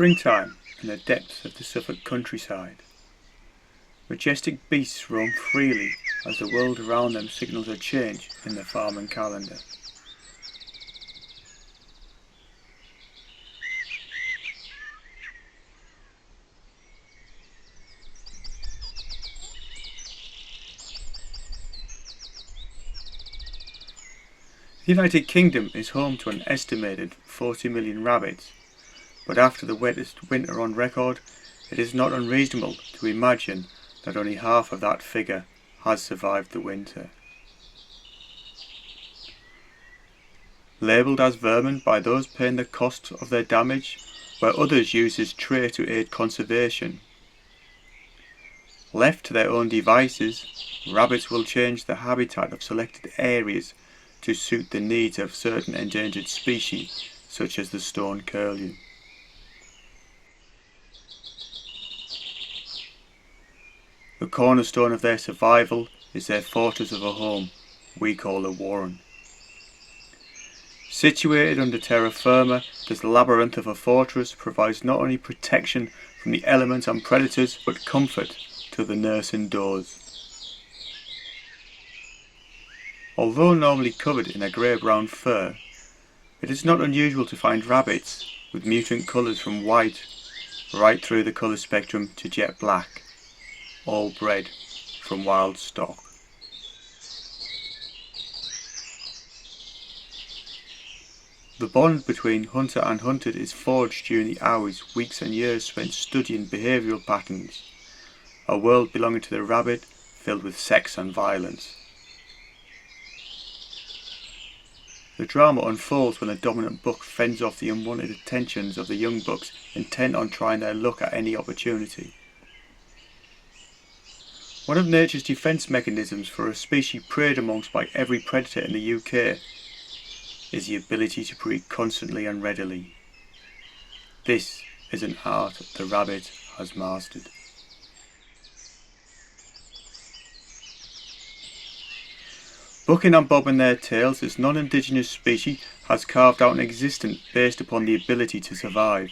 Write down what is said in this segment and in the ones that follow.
springtime in the depths of the Suffolk countryside. Majestic beasts roam freely as the world around them signals a change in the farming calendar. The United Kingdom is home to an estimated 40 million rabbits, but after the wettest winter on record, it is not unreasonable to imagine that only half of that figure has survived the winter. Labelled as vermin by those paying the cost of their damage, where others use this trait to aid conservation. Left to their own devices, rabbits will change the habitat of selected areas to suit the needs of certain endangered species, such as the stone curlew. The cornerstone of their survival is their fortress of a home we call a warren. Situated under terra firma, this labyrinth of a fortress provides not only protection from the elements and predators, but comfort to the nurse indoors. Although normally covered in a grey-brown fur, it is not unusual to find rabbits with mutant colours from white right through the colour spectrum to jet black, all bred from wild stock. The bond between hunter and hunted is forged during the hours, weeks and years spent studying behavioural patterns, a world belonging to the rabbit filled with sex and violence. The drama unfolds when the dominant buck fends off the unwanted attentions of the young bucks intent on trying their luck at any opportunity. One of nature's defence mechanisms for a species preyed amongst by every predator in the UK is the ability to breed constantly and readily. This is an art the rabbit has mastered. Bucking and bobbing their tails, this non-indigenous species has carved out an existence based upon the ability to survive.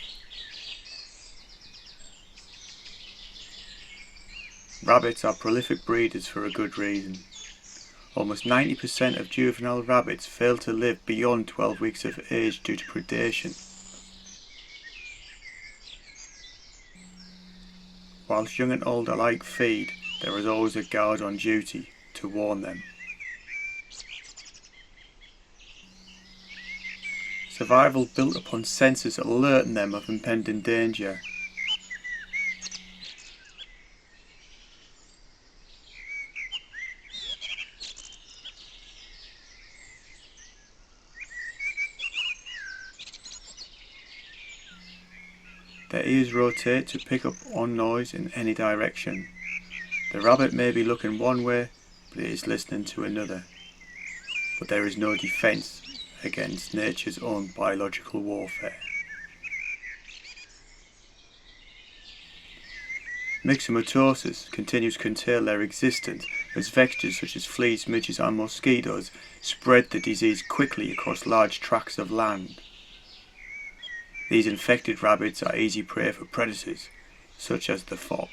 Rabbits are prolific breeders for a good reason. Almost 90% of juvenile rabbits fail to live beyond 12 weeks of age due to predation. Whilst young and old alike feed, there is always a guard on duty to warn them. Survival built upon senses alerting them of impending danger. Their ears rotate to pick up on noise in any direction. The rabbit may be looking one way, but it is listening to another. But there is no defence against nature's own biological warfare. Myxomatosis continues to curtail their existence as vectors such as fleas, midges and mosquitoes spread the disease quickly across large tracts of land. These infected rabbits are easy prey for predators such as the fox.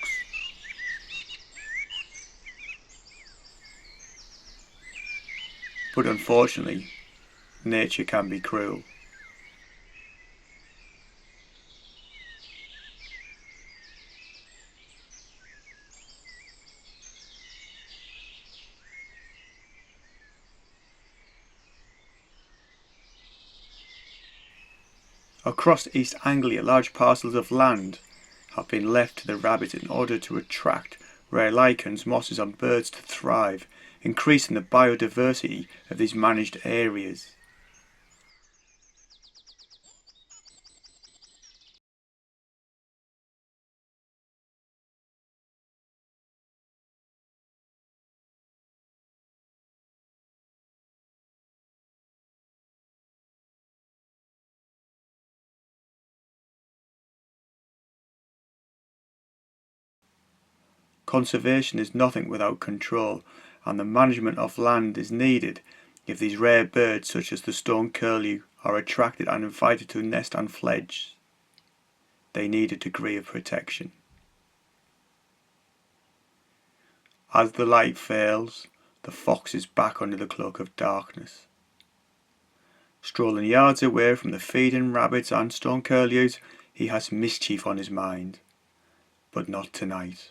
But unfortunately, nature can be cruel. Across East Anglia, large parcels of land have been left to the rabbit in order to attract rare lichens, mosses and birds to thrive, increasing the biodiversity of these managed areas. Conservation is nothing without control, and the management of land is needed if these rare birds such as the stone curlew are attracted and invited to nest and fledge. they need a degree of protection. As the light fails, the fox is back under the cloak of darkness. Strolling yards away from the feeding rabbits and stone curlews, he has mischief on his mind. But not tonight.